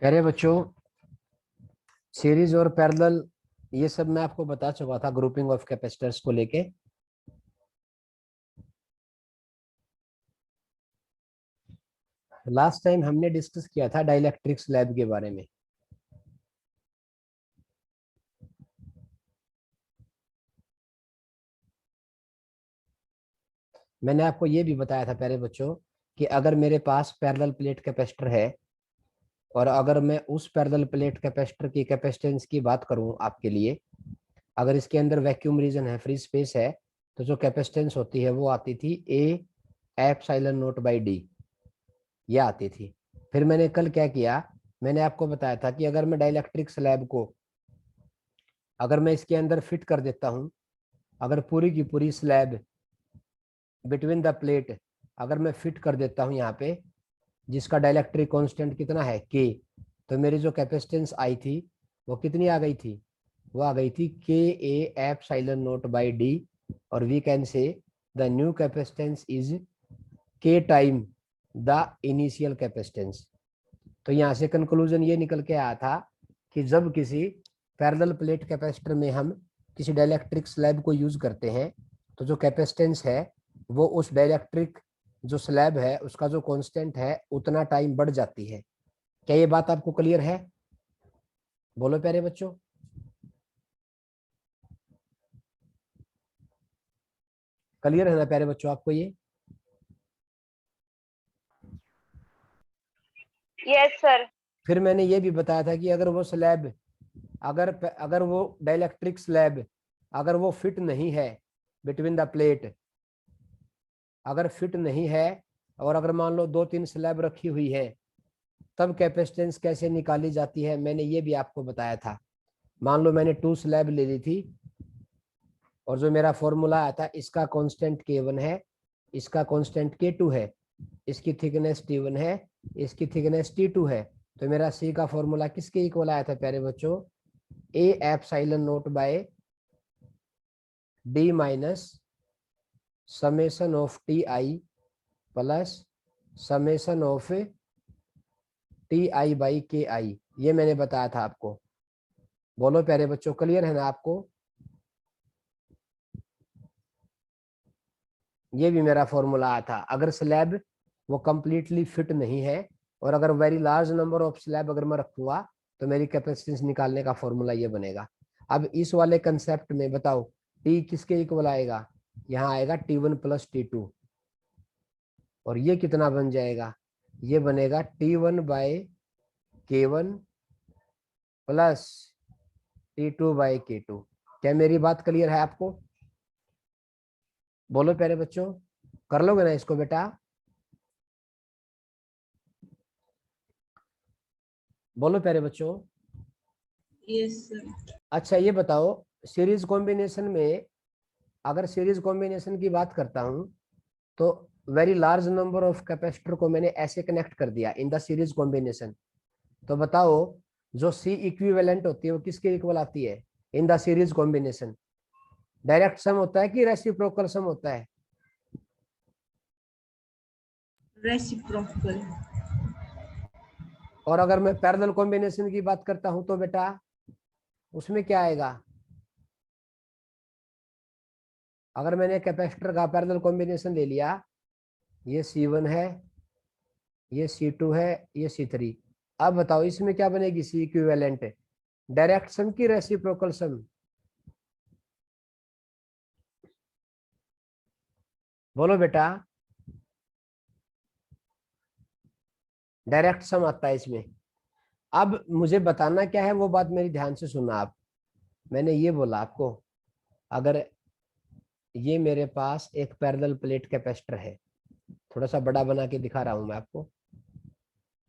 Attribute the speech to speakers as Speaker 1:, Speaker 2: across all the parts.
Speaker 1: प्यारे बच्चों, सीरीज और पैरेलल ये सब मैं आपको बता चुका था ग्रुपिंग ऑफ कैपेसिटर्स को लेके। लास्ट टाइम हमने डिस्कस किया था डाइलेक्ट्रिक स्लैब के बारे में। मैंने आपको ये भी बताया था प्यारे बच्चों कि अगर मेरे पास पैरेलल प्लेट कैपेसिटर है और अगर मैं उस पैरेलल प्लेट कैपेसिटर की कैपेसिटेंस की बात करूं आपके लिए, अगर इसके अंदर वैक्यूम रीजन है, फ्री स्पेस है, तो जो कैपेसिटेंस होती है वो आती थी ए एप्सिलॉन नॉट बाई डी, ये आती थी। फिर मैंने कल क्या किया, मैंने आपको बताया था कि अगर मैं डाइलेक्ट्रिक स्लैब को अगर मैं इसके अंदर फिट कर देता हूं, अगर पूरी की पूरी स्लैब बिटवीन द प्लेट अगर मैं फिट कर देता हूं यहाँ पे, जिसका डाइलेक्ट्रिक कांस्टेंट कितना है के, तो मेरी जो कैपेसिटेंस आई थी वो कितनी आ गई थी, वो आ गई थी K A epsilon naught by d, और we can say the new capacitance is K time the initial capacitance. तो यहाँ से कंक्लूजन ये निकल के आया था कि जब किसी पैरेलल प्लेट कैपेसिटर में हम किसी डाइलेक्ट्रिक स्लैब को यूज करते हैं, तो जो कैपेसिटेंस है वो उस डाइलेक्ट्रिक जो स्लैब है उसका जो कांस्टेंट है उतना टाइम बढ़ जाती है। क्या ये बात आपको क्लियर है? बोलो प्यारे बच्चों। क्लियर है ना प्यारे बच्चों आपको ये?
Speaker 2: Yes sir.
Speaker 1: फिर मैंने ये भी बताया था कि अगर वो स्लैब अगर वो डाइलेक्ट्रिक स्लैब अगर वो फिट नहीं है बिटवीन द प्लेट, अगर फिट नहीं है और अगर मान लो 2-3 स्लैब रखी हुई है, तब कैपेसिटेंस कैसे निकाली जाती है मैंने ये भी आपको बताया था। मान लो मैंने 2 स्लैब ले ली थी और जो मेरा फॉर्मूला आया था, इसका कांस्टेंट K1 है, इसका कांस्टेंट K2 है, इसकी थिकनेस T1 है, इसकी थिकनेस T2 है, तो मेरा C का फॉर्मूला किसके इक्वल आया था प्यारे बच्चों? A epsilon naught by D minus summation of T I plus summation of T I by K I, ये मैंने बताया था आपको। बोलो प्यारे बच्चों, क्लियर है ना आपको? ये भी मेरा फॉर्मूला आया था। अगर स्लैब वो कंप्लीटली फिट नहीं है और अगर very large number of slab अगर मैं रखूंगा, तो मेरी कैपेसिटेंस निकालने का फॉर्मूला ये बनेगा। अब इस वाले कंसेप्ट में बताओ टी किसके इक्वल आएगा? यहाँ आएगा T1 प्लस T2, और ये कितना बन जाएगा? ये बनेगा T1 bye K1 plus T2 bye K2। क्या मेरी बात क्लियर है आपको? बोलो प्यारे बच्चों, कर लोगे ना इसको बेटा? बोलो प्यारे बच्चों।
Speaker 3: Yes sir.
Speaker 1: अच्छा ये बताओ, सीरीज कॉम्बिनेशन में अगर सीरीज कॉम्बिनेशन की बात करता हूं, तो very large number of capacitor को मैंने ऐसे कनेक्ट कर दिया इन द सीरीज कॉम्बिनेशन, तो बताओ जो सी इक्विवेलेंट होती है वो किसके इक्वल आती है in the series combination? Direct sum होता है कि रेसिप्रोकल सम होता है?
Speaker 3: रेसिप्रोकल।
Speaker 1: और अगर मैं पैरेलल कॉम्बिनेशन की बात करता हूं तो बेटा उसमें क्या आएगा? अगर मैंने कैपेसिटर का पैरेलल कॉम्बिनेशन ले लिया, ये C1 है, ये C2 है, ये C3, अब बताओ इसमें क्या बनेगी? सी इक्विवेलेंट डायरेक्ट सम की रेसिप्रोकल सम? बोलो बेटा। डायरेक्ट सम आता है इसमें। अब मुझे बताना क्या है वो बात मेरी ध्यान से सुनना आप। मैंने ये बोला आपको, अगर ये मेरे पास एक पैरेलल प्लेट कैपेसिटर है, थोड़ा सा बड़ा बना के दिखा रहा हूं मैं आपको,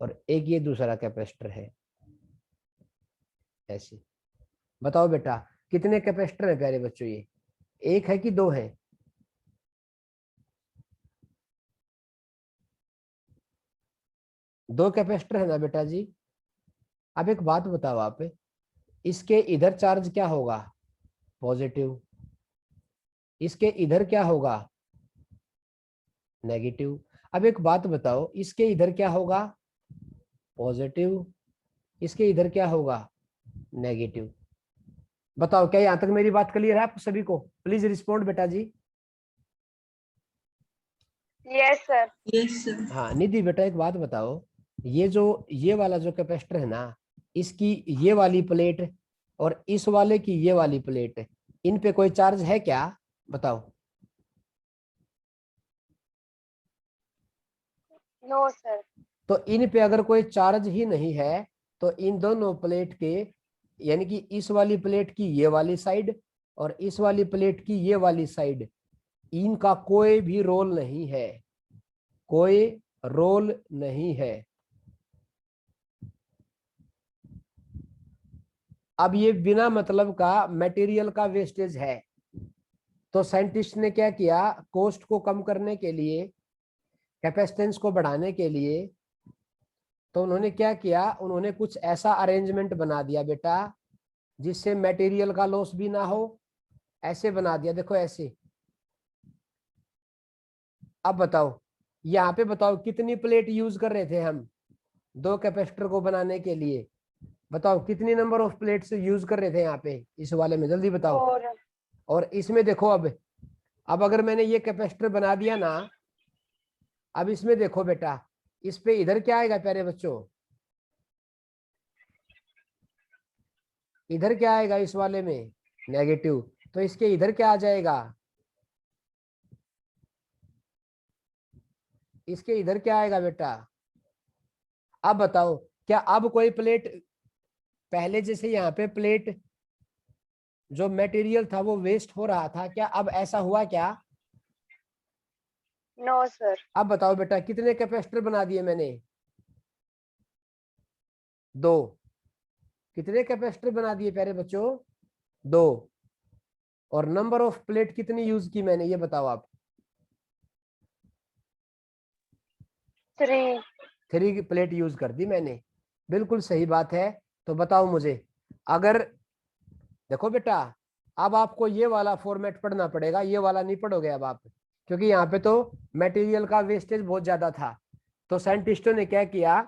Speaker 1: और एक ये दूसरा कैपेसिटर है ऐसे। बताओ बेटा कितने कैपेसिटर है प्यारे बच्चों? ये एक है कि दो है? दो कैपेसिटर है ना बेटा जी? अब एक बात बताओ आप, इसके इधर चार्ज क्या होगा? पॉजिटिव। इसके इधर क्या होगा? नेगेटिव। अब एक बात बताओ, इसके इधर क्या होगा? पॉजिटिव। इसके इधर क्या होगा, नेगेटिव। बताओ क्या यहां तक मेरी बात क्लियर है आप सभी को? प्लीज रिस्पोंड बेटा जी।
Speaker 2: Yes sir.
Speaker 3: Yes, sir.
Speaker 1: हाँ निधि बेटा एक बात बताओ, ये वाला जो कैपेसिटर है ना, इसकी ये वाली प्लेट और इस वाले की ये वाली प्लेट, इन पे कोई चार्ज है क्या? बताओ।
Speaker 2: No sir.
Speaker 1: तो इन पे अगर कोई चार्ज ही नहीं है तो इन दोनों प्लेट के, यानी कि इस वाली प्लेट की ये वाली साइड और इस वाली प्लेट की ये वाली साइड, इनका कोई भी रोल नहीं है, कोई रोल नहीं है। अब ये बिना मतलब का मटेरियल का वेस्टेज है। तो साइंटिस्ट ने क्या किया, कॉस्ट को कम करने के लिए, कैपेसिटेंस को बढ़ाने के लिए, तो उन्होंने क्या किया, उन्होंने कुछ ऐसा अरेंजमेंट बना दिया बेटा जिससे मटेरियल का लॉस भी ना हो। ऐसे बना दिया, देखो ऐसे। अब बताओ यहाँ पे, बताओ कितनी प्लेट यूज कर रहे थे हम दो कैपेसिटर को बनाने के लिए? बताओ कितनी नंबर ऑफ प्लेट्स यूज कर रहे थे यहाँ पे इस वाले में, जल्दी बताओ।
Speaker 2: फोर।
Speaker 1: और इसमें देखो, अब अगर मैंने ये कैपेसिटर बना दिया ना, अब इसमें देखो बेटा, इस पे इधर क्या आएगा प्यारे बच्चों? इधर क्या आएगा इस वाले में? नेगेटिव। तो इसके इधर क्या आ जाएगा? इसके इधर क्या आएगा बेटा? अब बताओ, क्या अब कोई प्लेट पहले जैसे यहाँ पे प्लेट जो मटेरियल था वो वेस्ट हो रहा था क्या? अब ऐसा हुआ क्या?
Speaker 2: No sir.
Speaker 1: अब बताओ बेटा कितने कैपेसिटर बना दिए मैंने? दो। कितने कैपेसिटर बना दिए प्यारे बच्चों? दो। और नंबर ऑफ प्लेट कितनी यूज की मैंने, ये बताओ आप?
Speaker 2: 3।
Speaker 1: 3 प्लेट यूज कर दी मैंने। बिल्कुल सही बात है। तो बताओ मुझे, अगर देखो बेटा, अब आपको ये वाला फॉर्मेट पढ़ना पड़ेगा, ये वाला नहीं पढ़ोगे अब आप, क्योंकि यहाँ पे तो मटेरियल का वेस्टेज बहुत ज्यादा था। तो साइंटिस्टों ने क्या किया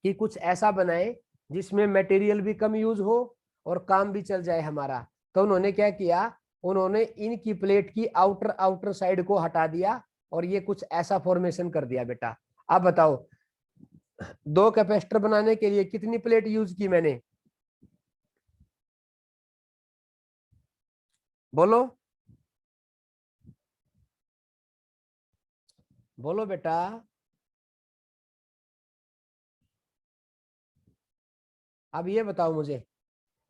Speaker 1: कि कुछ ऐसा बनाए जिसमें मटेरियल भी कम यूज हो और काम भी चल जाए हमारा। तो उन्होंने क्या किया, उन्होंने इनकी प्लेट की आउटर आउटर साइड को हटा दिया और ये कुछ ऐसा फॉर्मेशन कर दिया बेटा। अब बताओ, दो कैपेसिटर बनाने के लिए कितनी प्लेट यूज की मैंने? बोलो बोलो बेटा। अब ये बताओ मुझे,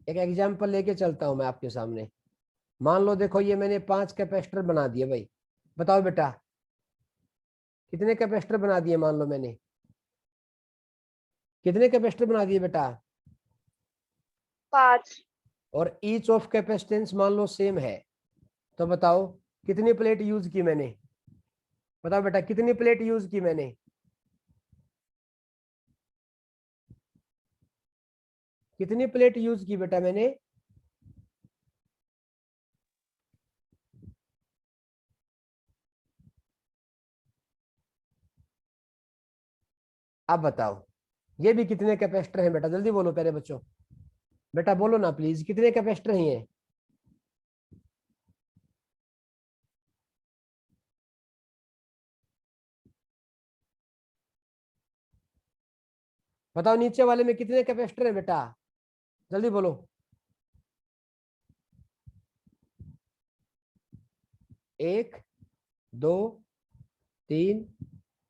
Speaker 1: एक एग्जांपल लेके चलता हूं मैं आपके सामने। मान लो देखो, ये मैंने 5 कैपेसिटर बना दिए भाई। बताओ बेटा कितने कैपेसिटर बना दिए, मान लो मैंने कितने कैपेसिटर बना दिए बेटा?
Speaker 2: 5।
Speaker 1: और ईच ऑफ कैपेसिटेंस मान लो सेम है, तो बताओ कितनी प्लेट यूज की मैंने? बताओ बेटा कितनी प्लेट यूज की मैंने? कितनी प्लेट यूज की बेटा मैंने? अब बताओ ये भी कितने कैपेसिटर हैं बेटा, जल्दी बोलो प्यारे बच्चों। बेटा बोलो ना प्लीज, कितने कैपेसिटर हैं ये? बताओ नीचे वाले में कितने कैपेसिटर हैं बेटा, जल्दी बोलो। 1 2 3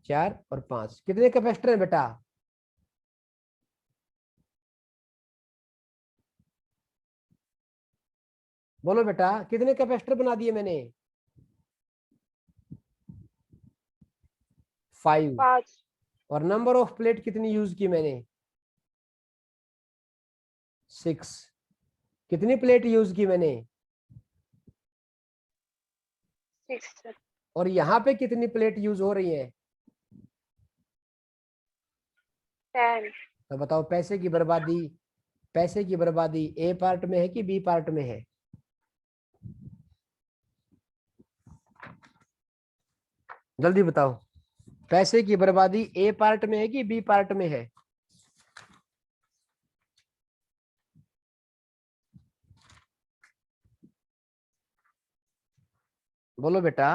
Speaker 1: 4 और 5, कितने कैपेसिटर हैं बेटा? बोलो बेटा कितने कैपेसिटर बना दिए मैंने? 5।
Speaker 2: 5।
Speaker 1: और नंबर ऑफ प्लेट कितनी यूज की मैंने? 6। कितनी प्लेट यूज की मैंने?
Speaker 2: 6।
Speaker 1: और यहाँ पे कितनी प्लेट यूज हो रही है?
Speaker 2: 10।
Speaker 1: तो बताओ पैसे की बर्बादी ए पार्ट में है कि बी पार्ट में है? जल्दी बताओ, पैसे की बर्बादी ए पार्ट में है कि बी पार्ट में है? बोलो बेटा।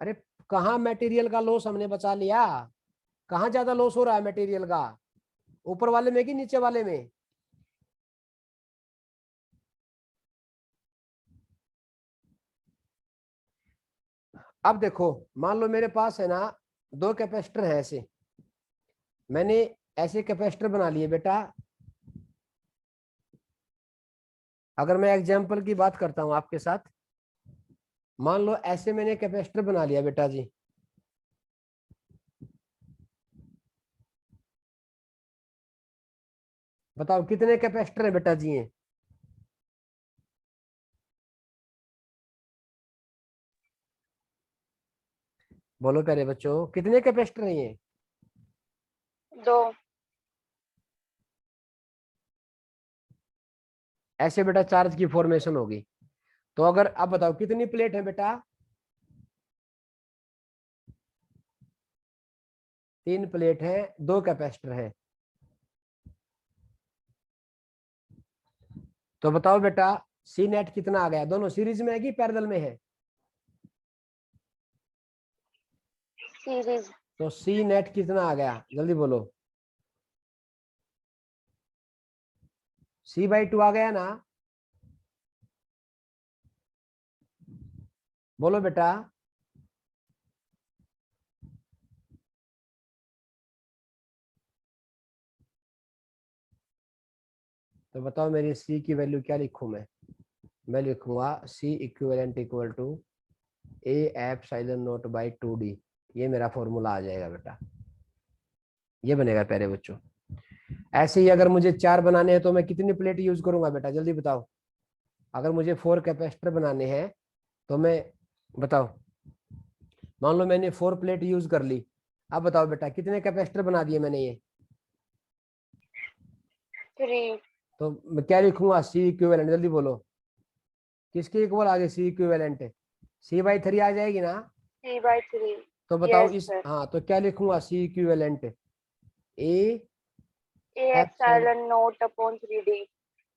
Speaker 1: अरे कहाँ मटेरियल का लॉस हमने बचा लिया, कहाँ ज्यादा लॉस हो रहा है मटेरियल का, ऊपर वाले में कि नीचे वाले में? अब देखो, मान लो मेरे पास है ना 2 कैपेसिटर है ऐसे, मैंने ऐसे कैपेसिटर बना लिए बेटा। अगर मैं एग्जांपल की बात करता हूं आपके साथ, मान लो ऐसे मैंने कैपेसिटर बना लिया बेटा जी। बताओ कितने कैपेसिटर है बेटा जी ये? बोलो प्यारे बच्चों, कितने कैपेसिटर है ये?
Speaker 2: 2,
Speaker 1: ऐसे बेटा चार्ज की फॉर्मेशन होगी। तो अगर अब बताओ कितनी प्लेट है बेटा? 3 प्लेट है, 2 कैपेसिटर है। तो बताओ बेटा सी नेट कितना आ गया? दोनों सीरीज में है कि पैरेलल में है?
Speaker 2: सीरीज।
Speaker 1: तो सी नेट कितना आ गया जल्दी बोलो। C/2 आ गया ना? बोलो बेटा। तो बताओ मेरी सी की वैल्यू क्या लिखूं मैं लिखूंगा C equivalent equal to A epsilon naught by 2d। ये मेरा फॉर्मूला आ जाएगा बेटा, ये बनेगा प्यारे बच्चों। ऐसे ही अगर मुझे 4 बनाने हैं तो मैं कितनी प्लेट यूज करूंगा बेटा जल्दी बताओ। अगर मुझे 4 कैपेसिटर बनाने हैं तो मैं, बताओ, मान लो मैंने 4 प्लेट यूज कर ली। अब बताओ बेटा कितने कैपेसिटर बना दिए मैंने ये?
Speaker 2: 3,
Speaker 1: तो मैं क्या लिखूंगा? सी इक्विवेलेंट, जल्दी बोलो। किसके इक्वल आगे सी इक्विवेलेंट? C/3 आ जाएगी ना?
Speaker 2: 3/3।
Speaker 1: तो बताओ
Speaker 2: यस
Speaker 1: इस,
Speaker 2: सर।
Speaker 1: हाँ तो क्या लिखूंगा? सी इक्विवेलेंट ए
Speaker 2: A
Speaker 1: एप्सिलॉन
Speaker 2: epsilon naught upon 3D।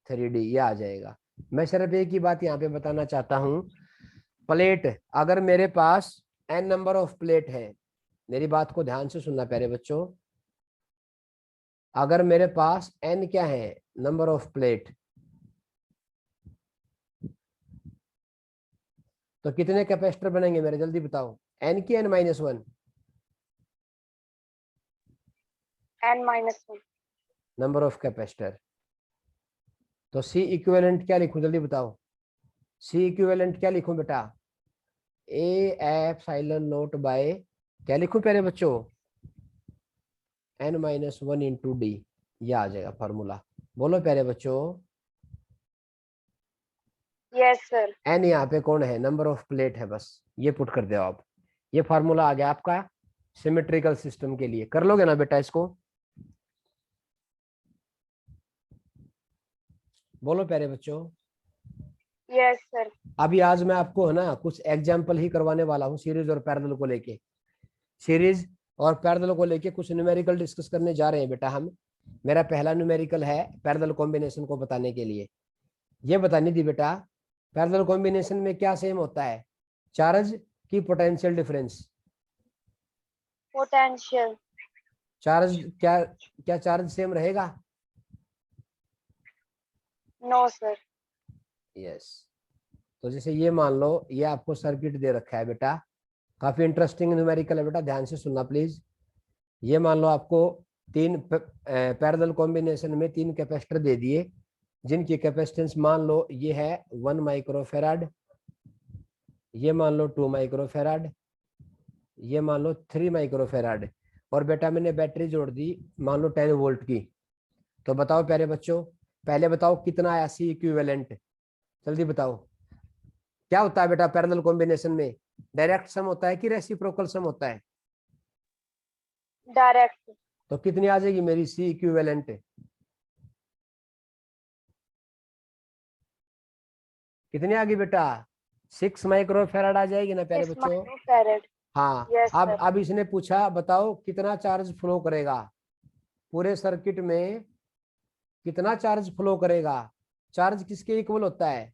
Speaker 1: 3d, ये आ जाएगा। मैं सिर्फ एक ही बात यहाँ पे बताना चाहता हूँ, प्लेट अगर मेरे पास n नंबर ऑफ प्लेट है, मेरी बात को ध्यान से सुनना प्यारे बच्चों, अगर मेरे पास n क्या है, नंबर ऑफ प्लेट, तो कितने कैपेसिटर बनेंगे मेरे जल्दी बताओ? n की n-1?
Speaker 2: n-1।
Speaker 1: Number of capacitor. तो सी इक्विवेलेंट क्या लिखूं जल्दी बताओ? सी इक्विवेलेंट क्या लिखूं बेटा? ए एप्सिलॉन नॉट बाय क्या लिखूं प्यारे बच्चों? n-1 इंटू डी, ये आ जाएगा फॉर्मूला। बोलो प्यारे बच्चों।
Speaker 2: Yes sir.
Speaker 1: n यहाँ पे कौन है? नंबर ऑफ प्लेट है, बस ये पुट कर दो आप। ये फार्मूला आ गया आपका सिमेट्रिकल सिस्टम के लिए। कर लोगे ना बेटा इसको? बोलो प्यारे बच्चों।
Speaker 2: Yes sir.
Speaker 1: अभी आज मैं आपको है ना कुछ एग्जाम्पल ही करवाने वाला हूँ सीरीज और पैरेलल को लेके। सीरीज और पैरेलल को लेके कुछ न्यूमेरिकल डिस्कस करने जा रहे हैं बेटा हम। मेरा पहला न्यूमेरिकल है पैरेलल कॉम्बिनेशन को बताने के लिए। ये बतानी थी बेटा, पैरेलल कॉम्बिनेशन में क्या सेम होता है? चार्ज की पोटेंशियल डिफरेंस।
Speaker 2: पोटेंशियल।
Speaker 1: चार्ज क्या, क्या चार्ज सेम रहेगा?
Speaker 2: No sir.
Speaker 1: यस। तो जैसे ये मान लो ये आपको सर्किट दे रखा है बेटा, काफी इंटरेस्टिंग न्यूमेरिकल है बेटा, ध्यान से सुनना प्लीज। ये मान लो आपको 3 पैरेलल कॉम्बिनेशन में 3 कैपेसिटर दे दिए, जिनकी कैपेसिटेंस मान लो ये है 1 माइक्रोफेराड, ये मान लो 2 माइक्रोफेराड, ये मान लो 3 माइक्रोफेराड, और बेटा मैंने बैटरी जोड़ दी मान लो 10 वोल्ट की। तो बताओ प्यारे बच्चों, पहले बताओ कितना आया सी इक्विवेलेंट, जल्दी बताओ। क्या होता है बेटा पैरेलल कॉम्बिनेशन में? डायरेक्ट सम होता है कि रेसिप्रोकल सम होता है?
Speaker 2: डायरेक्ट।
Speaker 1: तो कितनी आ जाएगी मेरी सी इक्विवेलेंट? कितनी आ गई बेटा? 6 माइक्रोफेराड आ जाएगी ना प्यारे
Speaker 2: 6
Speaker 1: बच्चों?
Speaker 2: माइक्रोफैरड।
Speaker 1: हाँ।
Speaker 2: Yes sir.
Speaker 1: अब इसने पूछा बताओ कितना चार्ज फ्लो करेगा पूरे सर्किट में, कितना चार्ज फ्लो करेगा? चार्ज किसके इक्वल होता है?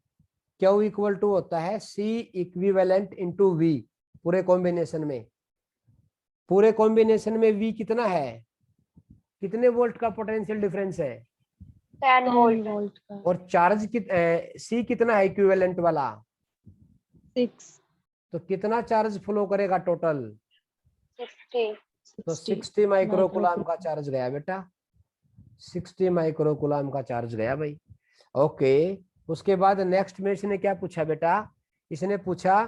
Speaker 1: Q इक्वल टू होता है C इक्विवेलेंट इंटू V पूरे कॉम्बिनेशन में। पूरे कॉम्बिनेशन में V कितना है, कितने वोल्ट का पोटेंशियल डिफरेंस है
Speaker 2: 10 volt.
Speaker 3: वोल्ट का
Speaker 1: और चार्ज C कितना है इक्विवेलेंट वाला,
Speaker 3: 6
Speaker 1: तो कितना चार्ज फ्लो करेगा टोटल,
Speaker 2: 60.
Speaker 1: तो 60 माइक्रोकुलाम का चार्ज गया बेटा, 60 माइक्रोकुलाम का चार्ज गया भाई। ओके, उसके बाद नेक्स्ट में इसने क्या पूछा बेटा, इसने पूछा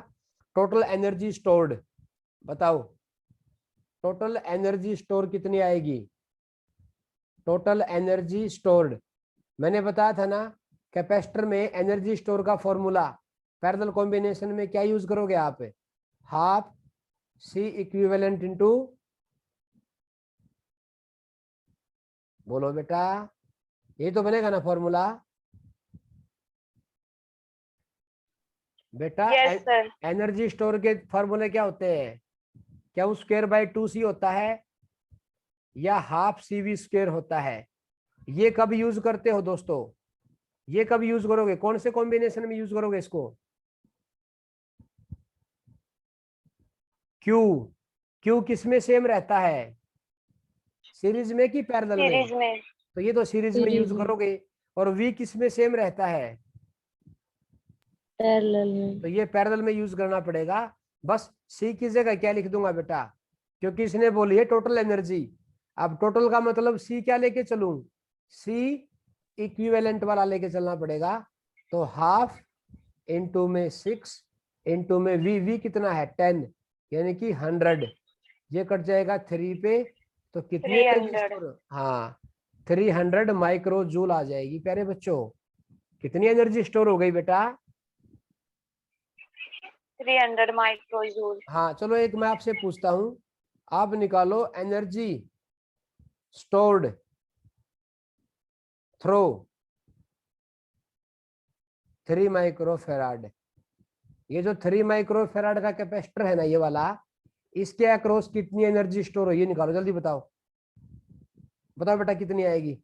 Speaker 1: टोटल एनर्जी स्टोर्ड, बताओ टोटल एनर्जी स्टोर कितनी आएगी, टोटल एनर्जी स्टोर्ड। मैंने बताया था ना कैपेसिटर में एनर्जी स्टोर का फॉर्मूला पैरेलल कॉम्बिनेशन में क्या यूज करोगे आप, हाफ C इक्विवेलेंट इंटू, बोलो बेटा ये तो बनेगा ना फॉर्मूला बेटा।
Speaker 2: Yes, sir.
Speaker 1: एनर्जी स्टोर के फॉर्मूले क्या होते हैं, क्या वो स्क्वायर बाय 2C होता है या हाफ CV स्क्वायर होता है। ये कब यूज करते हो दोस्तों, ये कब यूज करोगे, कौन से कॉम्बिनेशन में यूज करोगे इसको, क्यू किस में सेम रहता है, सीरीज में कि पैरेलल में,
Speaker 2: Series में.
Speaker 1: तो ये तो सीरीज में यूज
Speaker 3: सीरीज में।
Speaker 1: करोगे। और V किस में सेम रहता है,
Speaker 3: पैरेलल में।
Speaker 1: तो ये पैरेलल में यूज करना पड़ेगा। बस C की जगह क्या लिख दूंगा बेटा, क्योंकि इसने बोली है टोटल एनर्जी। अब टोटल का मतलब C क्या लेके चलूं, C इक्विवेलेंट वाला लेके चलना पड़ेगा, तो हाफ इंटू में 6 इंटू में V कितना है 10 यानी कि 100, ये कट जाएगा 3 पे, तो कितनी
Speaker 2: 300.
Speaker 1: हाँ 300 माइक्रो जूल आ जाएगी। प्यारे बच्चों कितनी एनर्जी स्टोर हो गई बेटा,
Speaker 2: 300 microjoule.
Speaker 1: हाँ चलो एक मैं आपसे पूछता हूं, आप निकालो एनर्जी स्टोर्ड थ्रो 3 माइक्रोफेराड। ये जो 3 माइक्रोफेराड का कैपेसिटर है ना ये वाला, इसके अक्रॉस कितनी एनर्जी स्टोर हो, ये निकालो जल्दी बताओ, बताओ बेटा कितनी आएगी,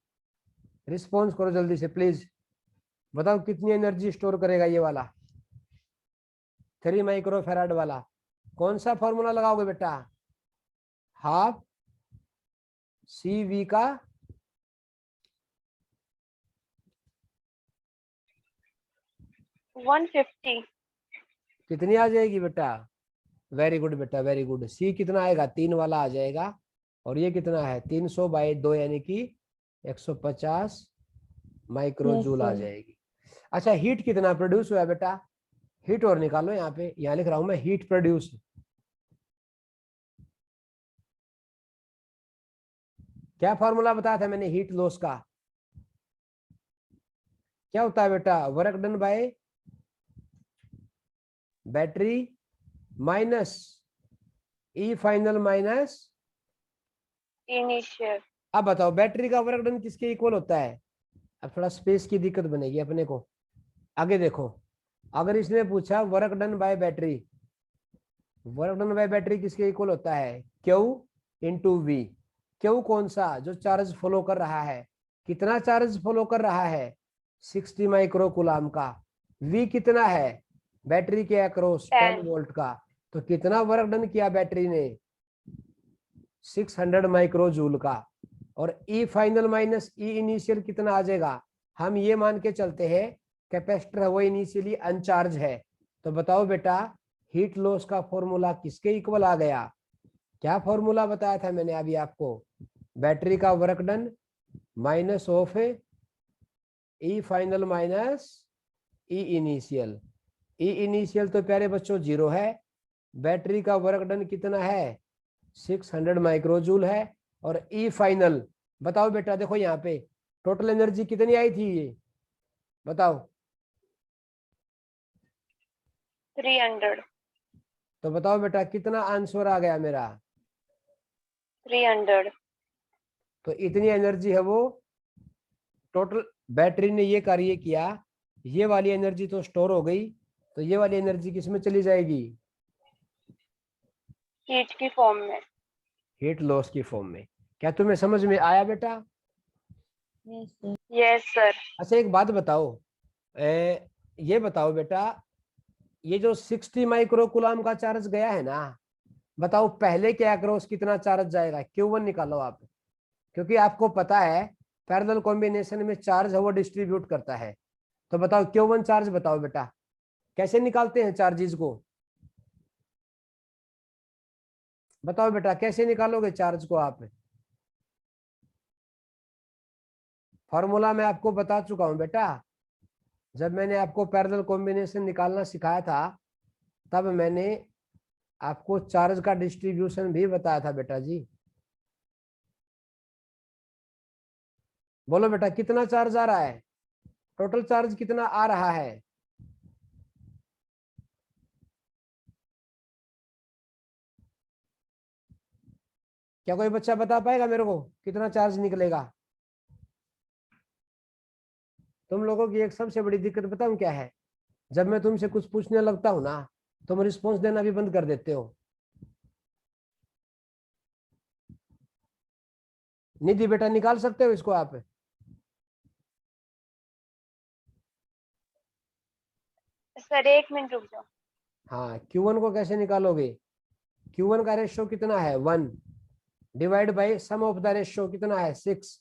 Speaker 1: रिस्पॉन्स करो जल्दी से प्लीज, बताओ कितनी एनर्जी स्टोर करेगा ये वाला 3 माइक्रोफेराड वाला। कौन सा फॉर्मूला लगाओगे बेटा, हाफ CV का
Speaker 2: 150.
Speaker 1: कितनी आ जाएगी बेटा, वेरी गुड बेटा वेरी गुड। C कितना आएगा 3 वाला आ जाएगा, और ये कितना है 300 बाई 2 यानी कि 150 माइक्रो जूल आ जाएगी। अच्छा हीट कितना प्रोड्यूस हुआ बेटा, हीट और निकालो, यहाँ पे यहाँ लिख रहा हूं मैं हीट प्रोड्यूस, क्या फॉर्मूला बताया था मैंने हीट लॉस का, क्या होता है बेटा, work done by battery minus E final minus
Speaker 2: Initial.
Speaker 1: अब बताओ बैटरी का वर्क डन किसके इक्वल होता है, अब थोड़ा स्पेस की दिक्कत बनेगी अपने को। आगे देखो, अगर इसने पूछा work done by battery, work done by battery किसके इक्वल होता है, Q इंटू V। Q कौन सा, जो चार्ज फॉलो कर रहा है, कितना चार्ज फॉलो कर रहा है 60 माइक्रो कुलाम का। V कितना है बैटरी के अक्रॉस 10 वोल्ट का, तो कितना वर्क डन किया बैटरी ने 600 माइक्रो जूल का। और E final minus E initial कितना आ जाएगा, हम ये मान के चलते हैं कैपेसिटर है वो इनिशियली अनचार्ज है, तो बताओ बेटा हीट लॉस का फॉर्मूला किसके इक्वल आ गया, क्या फॉर्मूला बताया था मैंने अभी आपको, बैटरी का work done minus of E final minus E initial. E initial तो प्यारे बच्चों 0 है, बैटरी का वर्क डन कितना है 600 माइक्रोजूल है, और E फाइनल बताओ बेटा, देखो यहाँ पे टोटल एनर्जी कितनी आई थी ये बताओ,
Speaker 2: 300.
Speaker 1: तो बताओ बेटा कितना आंसर आ गया मेरा,
Speaker 2: 300.
Speaker 1: तो इतनी एनर्जी है वो टोटल बैटरी ने ये कार्य किया, ये वाली एनर्जी तो स्टोर हो गई, तो ये वाली एनर्जी किस में चली जाएगी,
Speaker 2: हीट की फॉर्म में.
Speaker 1: हीट लॉस की फॉर्म में। क्या तुम्हें समझ में आया बेटा,
Speaker 3: यस सर।
Speaker 2: Yes sir.
Speaker 1: अच्छा एक बात बताओ, ये बताओ बेटा, ये जो 60 माइक्रो कूलम का चार्ज गया है ना, बताओ पहले के अक्रॉस कितना चार्ज जाएगा, Q1 निकालो आप, क्योंकि आपको पता है पैरेलल कॉम्बिनेशन में चार्ज है वो डिस्ट्रीब्यूट करता है। तो बताओ Q1 चार्ज बताओ बेटा, कैसे निकालते हैं चार्जेस को, बताओ बेटा कैसे निकालोगे चार्ज को आप। फॉर्मूला मैं आपको बता चुका हूं बेटा, जब मैंने आपको पैरेलल कॉम्बिनेशन निकालना सिखाया था तब मैंने आपको चार्ज का डिस्ट्रीब्यूशन भी बताया था बेटा जी। बोलो बेटा कितना चार्ज आ रहा है, टोटल चार्ज कितना आ रहा है। क्या कोई बच्चा बता पाएगा मेरे को कितना चार्ज निकलेगा। तुम लोगों की एक सबसे बड़ी दिक्कत बताऊं क्या है, जब मैं तुमसे कुछ पूछने लगता हूं ना तुम रिस्पॉन्स देना भी बंद कर देते हो। निधि बेटा निकाल सकते हो इसको आप।
Speaker 2: सर 1 मिनट रुक जाओ।
Speaker 1: हाँ Q1 को कैसे निकालोगे, Q1 का रेशियो कितना है 1 divide by sum of the ratio कितना है 6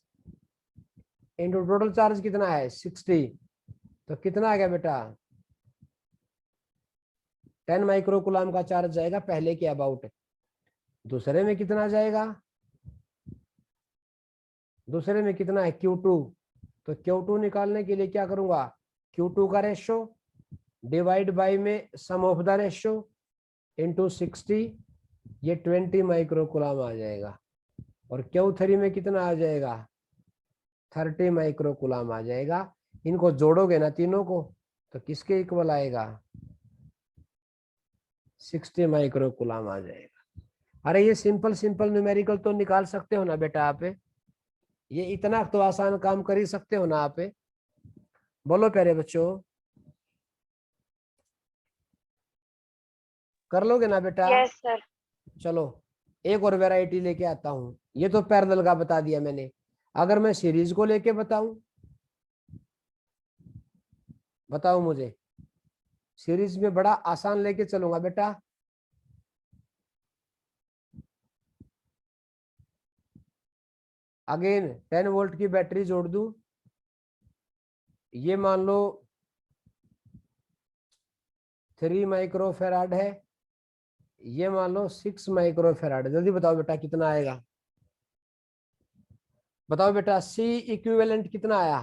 Speaker 1: इंटू टोटल चार्ज कितना है 60, तो कितना आ गया बेटा 10 माइक्रो कूलम का चार्ज जाएगा पहले के अबाउट। दूसरे में कितना जाएगा, दूसरे में कितना है Q2, तो Q2 निकालने के लिए क्या करूंगा, Q2 का रेशियो डिवाइड बाई में सम ऑफ द रेशियो इंटू 60, ये 20 माइक्रो कूलम आ जाएगा। और Q3 में कितना आ जाएगा 30 माइक्रो कूलम आ जाएगा। इनको जोड़ोगे ना तीनों को तो किसके इक्वल आएगा 60 माइक्रो कूलम आ जाएगा। अरे ये सिंपल सिंपल न्यूमेरिकल तो निकाल सकते हो ना बेटा आप, ये इतना तो आसान काम कर ही सकते हो ना आप। बोलो प्यारे बच्चों, कर लोगे ना बेटा।
Speaker 2: Yes sir.
Speaker 1: चलो एक और वैरायटी लेके आता हूं, ये तो पैरेलल का बता दिया मैंने, अगर मैं सीरीज को लेके बताऊं, बताओ मुझे, सीरीज में बड़ा आसान लेके चलूंगा बेटा। अगेन 10 वोल्ट की बैटरी जोड़ दूं, ये मान लो 3 माइक्रो फेराड है, ये मान लो 6 माइक्रो फेराड, जल्दी बताओ बेटा कितना आएगा। बताओ बेटा C इक्विवेलेंट कितना आया,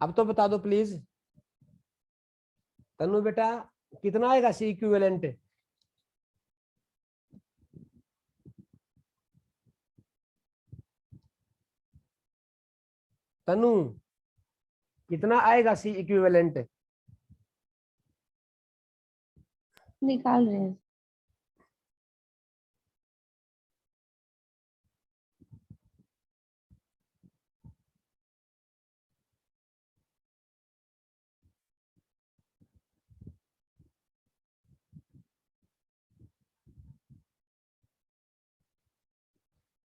Speaker 1: अब तो बता दो प्लीज। तनु बेटा कितना आएगा C इक्विवेलेंट, तनु कितना आएगा C इक्विवेलेंट।
Speaker 3: निकाल रहे हैं।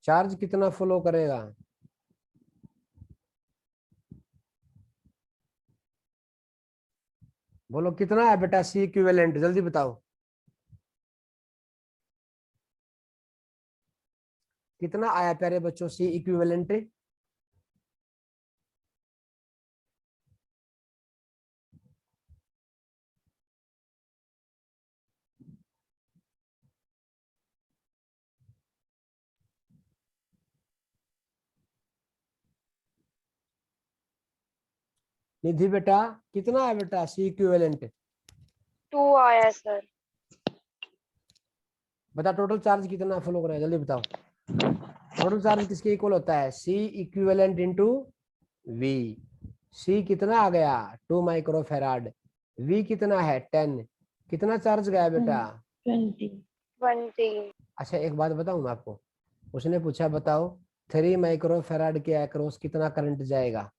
Speaker 1: चार्ज कितना फ्लो करेगा, बोलो कितना है बेटा C इक्विवेलेंट, जल्दी बताओ कितना आया प्यारे बच्चों C इक्विवेलेंट। निधि बेटा कितना है बेटा C इक्विवेलेंट,
Speaker 2: 2 आया सर।
Speaker 1: बता टोटल चार्ज कितना फ्लो कर रहा है, जल्दी बताओ। टोटल चार्ज किसके इक्वल होता है C equivalent into V। C कितना आ गया 2 माइक्रो फेराड, V कितना है 10, कितना चार्ज गया बेटा
Speaker 3: 20।
Speaker 2: 20।
Speaker 1: अच्छा एक बात बताऊं मैं आपको, उसने पूछा बताओ 3 माइक्रो फेराड के अक्रॉस कितना करंट जाएगा,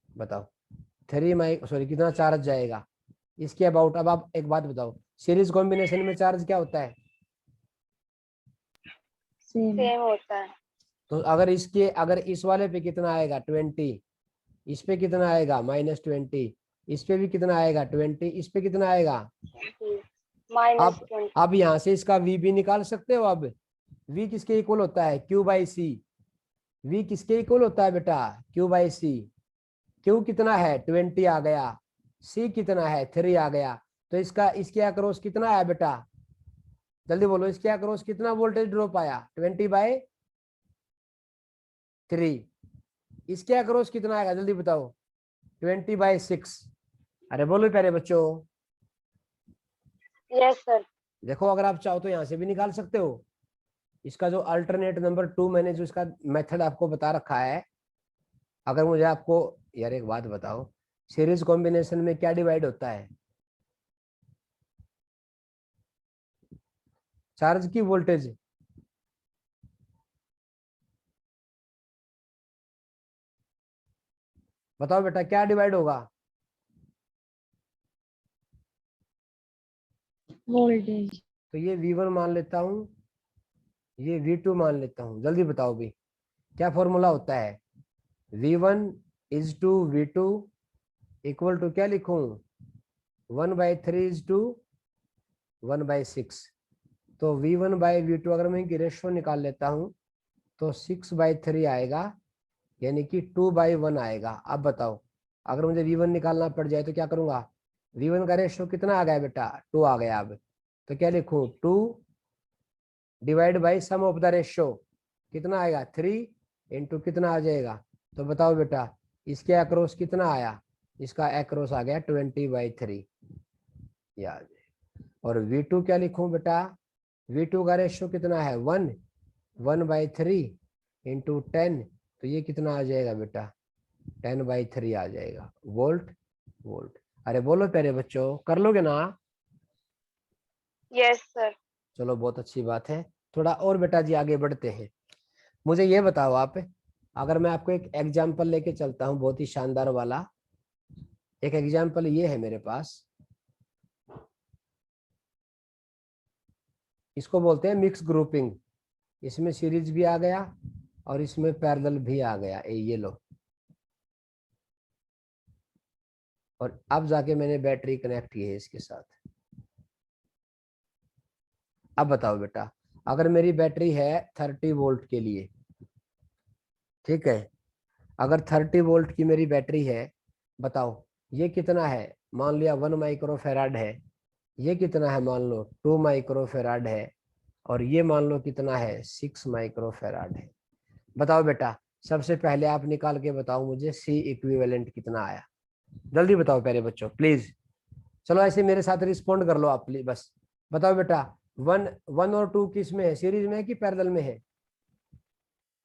Speaker 1: बताओ 3 कितना चार्ज जाएगा इसके अबाउट। अब आप एक बात बताओ, सीरीज कॉम्बिनेशन में चार्ज क्या होता है,
Speaker 3: सेम।
Speaker 2: सेम होता है।
Speaker 1: तो अगर इस वाले पे कितना आएगा 20, इस पे कितना आएगा -20, इस पे भी कितना आएगा 20, इस पे कितना आएगा।
Speaker 2: माइनस
Speaker 1: अब
Speaker 2: 20।
Speaker 1: अब यहाँ से इसका v भी निकाल सकते हो। अब v किसके इक्वल होता है, q बाई सी। v किसके इक्वल होता है बेटा, q बाई सी। q कितना है 20 आ गया, c कितना है 3 आ गया। तो इसका इसके अक्रॉस कितना आया बेटा, जल्दी बोलो, इसके अक्रॉस कितना वोल्टेज ड्रॉप आया 20/3। इसके अक्रॉस कितना आएगा जल्दी बताओ, 20/6। अरे बोलो प्यारे बच्चों।
Speaker 2: Yes sir.
Speaker 1: देखो अगर आप चाहो तो यहाँ से भी निकाल सकते हो। इसका जो अल्टरनेट नंबर 2 मैंने जो इसका मेथड आपको बता रखा है, अगर मुझे आपको यार एक बात बताओ, सीरीज कॉम्बिनेशन में क्या डिवाइड होता है, चार्ज की वोल्टेज। बताओ बेटा क्या डिवाइड होगा,
Speaker 3: वोल्टेज।
Speaker 1: तो ये V1 मान लेता हूँ, ये V2 मान लेता हूँ। जल्दी बताओ भी क्या फॉर्मूला होता है, V1 is to V2 equal to क्या लिखूं, 1/3 इज टू 1/6। तो V1/V2 अगर मैं इनकी रेशियो निकाल लेता हूं तो 6/3 आएगा, यानी कि 2/1 आएगा। अब बताओ अगर मुझे V1 निकालना पड़ जाए तो क्या करूंगा, V1 का रेशियो कितना आ गया बेटा 2 आ गया। अब तो क्या लिखूं, 2 divide by sum of the ratio कितना आएगा 3 इंटू कितना आ जाएगा। तो बताओ बेटा इसके अक्रॉस कितना आया, इसका अक्रॉस आ गया 20/3 याद। और V2 क्या लिखूं बेटा, V2 का रेशियो कितना है 1/3 इंटू 10, तो ये कितना आ जाएगा बेटा 10/3 आ जाएगा वोल्ट। वोल्ट अरे बोलो प्यारे बच्चों, कर लोगे ना।
Speaker 2: Yes sir.
Speaker 1: चलो बहुत अच्छी बात है। थोड़ा और बेटा जी आगे बढ़ते हैं। मुझे ये बताओ आप, अगर मैं आपको एक एग्जाम्पल लेके चलता हूँ बहुत ही शानदार वाला। एक एग्जाम्पल ये है मेरे पास, इसको बोलते हैं मिक्स ग्रुपिंग। इसमें सीरीज भी आ गया और इसमें पैरेलल भी आ गया, ये लो। और अब जाके मैंने बैटरी कनेक्ट की है इसके साथ। अब बताओ बेटा अगर मेरी बैटरी है 30 वोल्ट के लिए, ठीक है, अगर 30 वोल्ट की मेरी बैटरी है, बताओ ये कितना है, मान लिया 1 माइक्रोफेराड है, ये कितना है मान लो 2 माइक्रोफेराड है, और ये मान लो कितना है 6 माइक्रोफेराड है। बताओ बेटा सबसे पहले आप निकाल के बताओ मुझे C इक्विवेलेंट कितना आया, जल्दी बताओ प्यारे बच्चों प्लीज। चलो ऐसे मेरे साथ रिस्पॉन्ड कर लो आप प्लीज, बस बताओ बेटा 1 और 2 किस में है, सीरीज में है कि पैरेलल में है।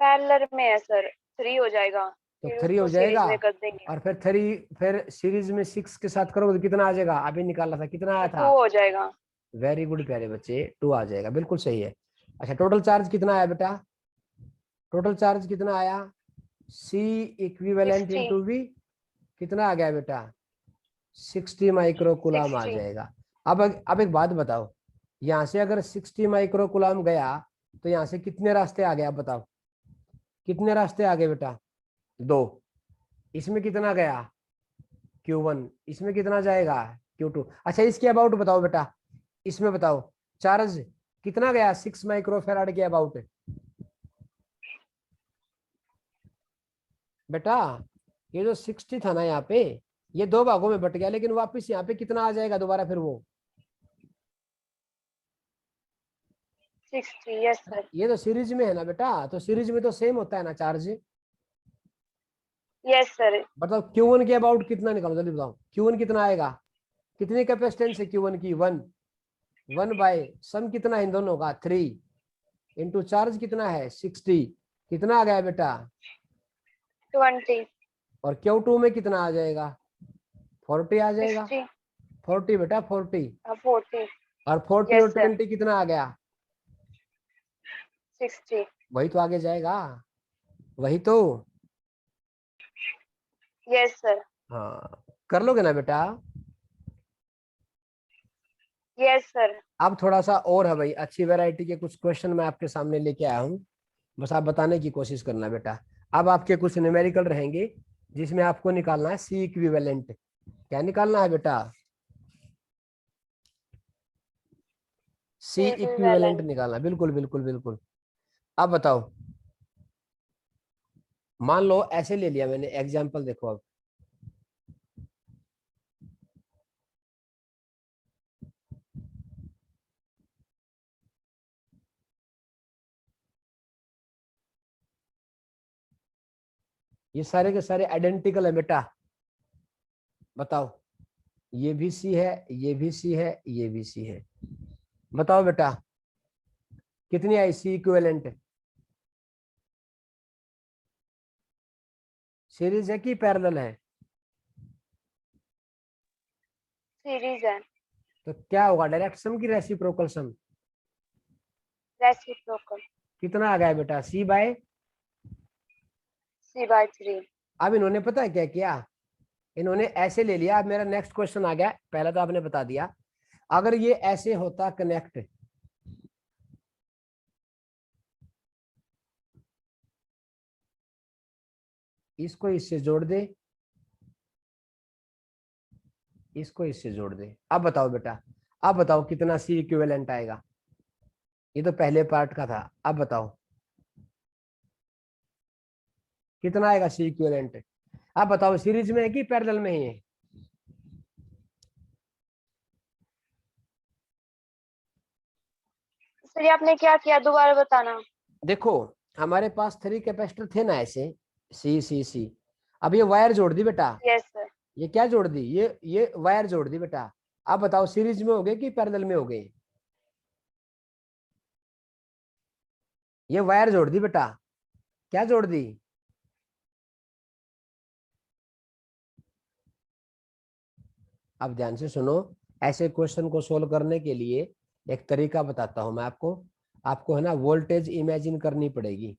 Speaker 2: पैरेलल में है सर, 3 हो जाएगा,
Speaker 1: तो
Speaker 2: फिर
Speaker 1: 3
Speaker 2: उसको
Speaker 1: हो
Speaker 2: सीरीज
Speaker 1: जाएगा,
Speaker 2: में कर देंगे
Speaker 1: और फिर 3 फिर सीरीज में 6 के साथ करोगे तो कितना आ जाएगा, अभी निकाला था कितना आया
Speaker 2: तो
Speaker 1: था।
Speaker 2: 2 हो जाएगा।
Speaker 1: वेरी गुड प्यारे बच्चे, 2 आ जाएगा, बिल्कुल सही है। अच्छा टोटल चार्ज कितना आया बेटा, टोटल चार्ज कितना आया, C इक्विवेलेंट
Speaker 2: 60।
Speaker 1: इंटू V कितना आ गया बेटा 60 माइक्रो कुलाम आ
Speaker 2: 60।
Speaker 1: जाएगा। अब एक बात बताओ, यहाँ से अगर 60 माइक्रो कुलाम गया तो यहाँ से कितने रास्ते आ गए, आप बताओ कितने रास्ते आ गए बेटा, 2। इसमें कितना गया Q1, इसमें कितना जाएगा Q2। अच्छा इसके अबाउट बताओ बेटा, इसमें बताओ चार्ज कितना गया 6 माइक्रोफेराड के अबाउट बेटा। ये जो 60 था ना यहाँ पे, ये 2 भागों में बट गया, लेकिन वापस यहाँ पे कितना आ जाएगा दोबारा फिर वो
Speaker 2: 60। Yes sir.
Speaker 1: ये तो सीरीज में है ना बेटा, तो सीरीज में तो सेम होता है ना चार्ज।
Speaker 2: Yes sir.
Speaker 1: बताओ Q1 के अबाउट कितना निकालो जल्दी बताओ, Q1 कितना आएगा, कितनी कैपेसिटेंस है Q1 की 1 बाय सम कितना है इन दोनों का 3 इंटू चार्ज कितना है 60, कितना आ गया बेटा
Speaker 2: 20।
Speaker 1: और Q2 में कितना आ जाएगा 40 आ जाएगा,
Speaker 2: 60।
Speaker 1: 40 बेटा 40,
Speaker 2: 40।
Speaker 1: और 40
Speaker 2: यस
Speaker 1: और
Speaker 2: सर।
Speaker 1: 20 कितना आ गया
Speaker 2: 60।
Speaker 1: वही तो आगे जाएगा, वही तो।
Speaker 2: Yes sir.
Speaker 1: हाँ कर लोगे ना बेटा।
Speaker 2: Yes sir.
Speaker 1: अब थोड़ा सा और है भाई, अच्छी वैरायटी के कुछ क्वेश्चन मैं आपके सामने लेके आया हूँ, बस आप बताने की कोशिश करना बेटा। अब आपके कुछ न्यूमेरिकल रहेंगे जिसमें आपको निकालना है C इक्विवेलेंट। क्या निकालना है बेटा? सी इक्विवेलेंट निकालना। बिल्कुल बिल्कुल बिल्कुल। अब बताओ, मान लो ऐसे ले लिया मैंने एग्जाम्पल, देखो अब ये सारे के सारे आइडेंटिकल है बेटा। बताओ, ये भी सी है, ये भी सी है, ये भी सी है। बताओ बेटा कितनी आई सी इक्विवेलेंट? सीरीज है कि पैरेलल है?
Speaker 2: सीरीज है।
Speaker 1: तो क्या होगा, डायरेक्ट सम की रेसिप्रोकल सम?
Speaker 2: रेसिप्रोकल।
Speaker 1: कितना आ गया बेटा?
Speaker 2: C/3।
Speaker 1: अब इन्होंने पता है क्या किया, इन्होंने ऐसे ले लिया। अब मेरा नेक्स्ट क्वेश्चन आ गया, पहला तो आपने बता दिया। अगर ये ऐसे होता कनेक्ट, इसको इससे जोड़ दे, इसको इससे जोड़ दे। अब बताओ बेटा, अब बताओ कितना सी इक्विवेलेंट आएगा? ये तो पहले पार्ट का था। अब बताओ कितना आएगा सी इक्विवेलेंट? अब बताओ सीरीज में है कि पैरेलल में ही है?
Speaker 2: सर ये आपने क्या किया, दोबारा बताना।
Speaker 1: देखो, हमारे पास 3 कैपेसिटर थे ना ऐसे, सी सी सी। अब ये वायर जोड़ दी बेटा।
Speaker 2: Yes sir.
Speaker 1: ये क्या जोड़ दी? ये वायर जोड़ दी बेटा। अब बताओ सीरीज में हो गए कि पैरेलल में हो गए? ये वायर जोड़ दी बेटा। क्या जोड़ दी? अब ध्यान से सुनो, ऐसे क्वेश्चन को सोल्व करने के लिए एक तरीका बताता हूं मैं आपको। आपको है ना वोल्टेज इमेजिन करनी पड़ेगी।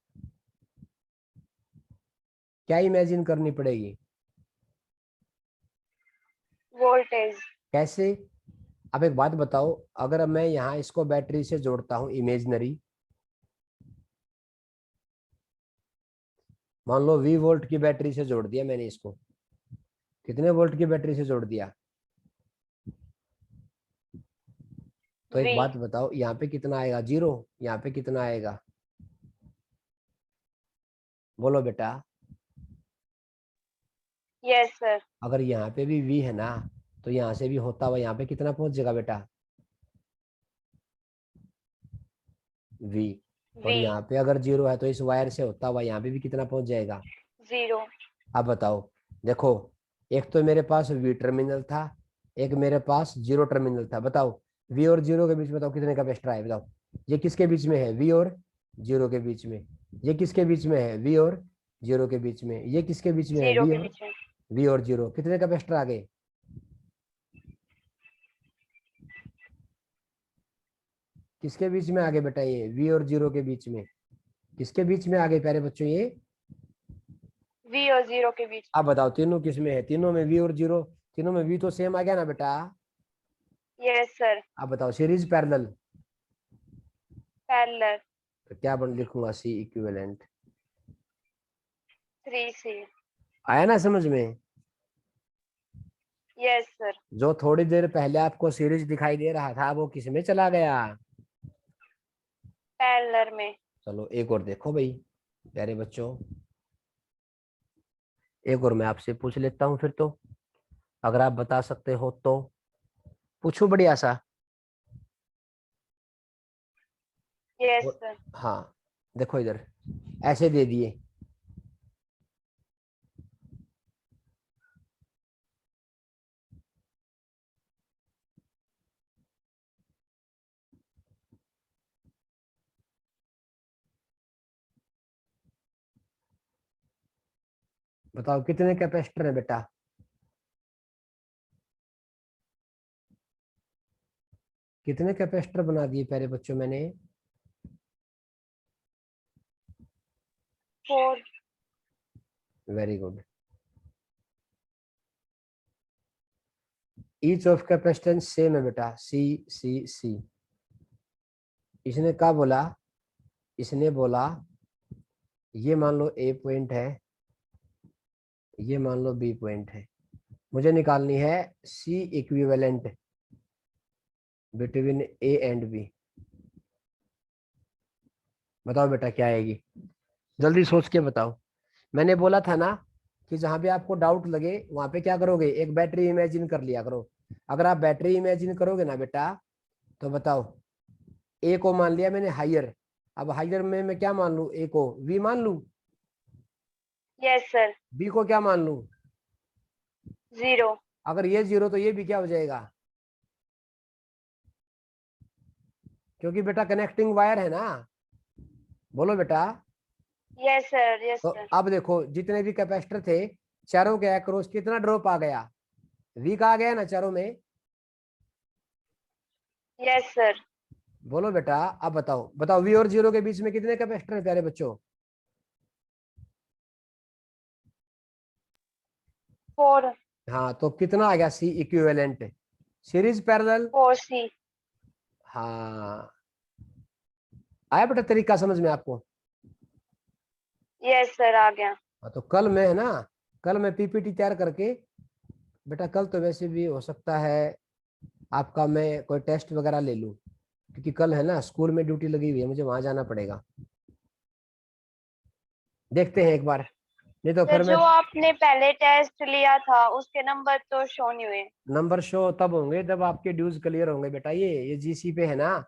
Speaker 1: क्या इमेजिन करनी पड़ेगी?
Speaker 2: वोल्टेज।
Speaker 1: कैसे? अब एक बात बताओ, अगर मैं यहाँ इसको बैटरी से जोड़ता हूँ इमेजनरी, मान लो 20 वोल्ट की बैटरी से जोड़ दिया मैंने इसको। कितने वोल्ट की बैटरी से जोड़ दिया? तो एक
Speaker 2: V।
Speaker 1: बात बताओ, यहाँ पे कितना आएगा? 0। यहाँ पे कितना आएगा? बोलो बेटा।
Speaker 2: Yes sir.
Speaker 1: अगर यहाँ पे भी V है ना, तो यहाँ से भी होता हुआ यहाँ पे कितना पहुंच जाएगा बेटा? V। और
Speaker 2: V।
Speaker 1: यहाँ पे अगर 0 है तो इस वायर से होता हुआ यहाँ पे भी कितना पहुंच जाएगा?
Speaker 2: 0।
Speaker 1: अब बताओ, देखो, एक तो मेरे पास V टर्मिनल था, एक मेरे पास 0 टर्मिनल था। बताओ V और 0 के बीच में बताओ कितने कैपेसिटर आए? बताओ, ये किसके बीच में है? V और 0 के बीच में। ये किसके बीच में है? V और 0 के बीच में। ये किसके बीच में है?
Speaker 2: 0 के बीच में।
Speaker 1: V और 0। कितने कैपेसिटर आ गए? किसके बीच में आ गए बेटा? ये V और 0 के बीच में। किसके बीच में आ गए प्यारे बच्चों? ये
Speaker 2: V और 0 के बीच
Speaker 1: अब
Speaker 2: में।
Speaker 1: बताओ तीनों किस में है? तीनों में V और 0, तीनों में V तो सेम आ गया ना बेटा?
Speaker 2: Yes sir.
Speaker 1: अब बताओ सीरीज पैरेलल?
Speaker 2: पैरेलल।
Speaker 1: तो क्या बन लिखूंगा? C equivalent.
Speaker 2: 3C।
Speaker 1: आया ना समझ में?
Speaker 2: Yes sir.
Speaker 1: जो थोड़ी देर पहले आपको सीरीज दिखाई दे रहा था वो किस में चला गया?
Speaker 2: पैरेलल में।
Speaker 1: चलो एक और देखो भाई प्यारे बच्चों, एक और मैं आपसे पूछ लेता हूँ फिर तो, अगर आप बता सकते हो तो पूछो बढ़िया सा।
Speaker 2: Yes sir.
Speaker 1: हाँ, देखो इधर ऐसे दे दिए, बताओ कितने कैपेसिटर है बेटा? कितने कैपेसिटर बना दिए प्यारे बच्चों मैंने?
Speaker 2: 4।
Speaker 1: Very good. Each of capacitance same है बेटा, सी सी सी। इसने क्या बोला? इसने बोला ये मान लो ए पॉइंट है, ये मान लो बी पॉइंट है। मुझे निकालनी है C equivalent between A and B. बताओ बेटा क्या आएगी, जल्दी सोच के बताओ। मैंने बोला था ना कि जहां भी आपको डाउट लगे वहां पे क्या करोगे, एक बैटरी इमेजिन कर लिया करो। अगर आप बैटरी इमेजिन करोगे ना बेटा, तो बताओ ए को मान लिया मैंने हायर, अब हायर में मैं क्या मान लूं, ए को वी मान लूं,
Speaker 2: यस सर।
Speaker 1: बी को क्या मान लूं,
Speaker 2: 0।
Speaker 1: अगर ये 0 तो ये भी क्या हो जाएगा, क्योंकि बेटा कनेक्टिंग वायर है ना। बोलो बेटा।
Speaker 2: यस सर, यस
Speaker 1: तो
Speaker 2: सर।
Speaker 1: अब देखो जितने भी कैपेसिटर थे चारों के अक्रॉस कितना ड्रॉप आ गया, वी का आ गया ना चारों में।
Speaker 2: Yes sir.
Speaker 1: बोलो बेटा, अब बताओ बताओ वी और 0 के बीच में कितने कैपेसिटर है प्यारे बच्चों।
Speaker 2: 4।
Speaker 1: हाँ तो कितना आ गया सी इक्विवेलेंट, सीरीज पैरेलल।
Speaker 2: 4C।
Speaker 1: हाँ आया बेटा तरीका समझ में आपको।
Speaker 2: यस सर, आ गया।
Speaker 1: हाँ तो कल मैं है ना, कल मैं पीपीटी तैयार करके, बेटा कल तो वैसे भी हो सकता है आपका मैं कोई टेस्ट वगैरह ले लूं, क्योंकि कल है ना स्कूल में ड्यूटी लगी हुई है, मुझे वहां जाना पड़ेगा। देखते हैं एक बार, नहीं तो फिर
Speaker 2: सर
Speaker 1: मैं।
Speaker 2: जो आपने पहले टेस्ट लिया था उसके नंबर तो शो नहीं हुए।
Speaker 1: नंबर शो तब होंगे जब आपके ड्यूज क्लियर होंगे बेटा। ये जीसी पे है ना,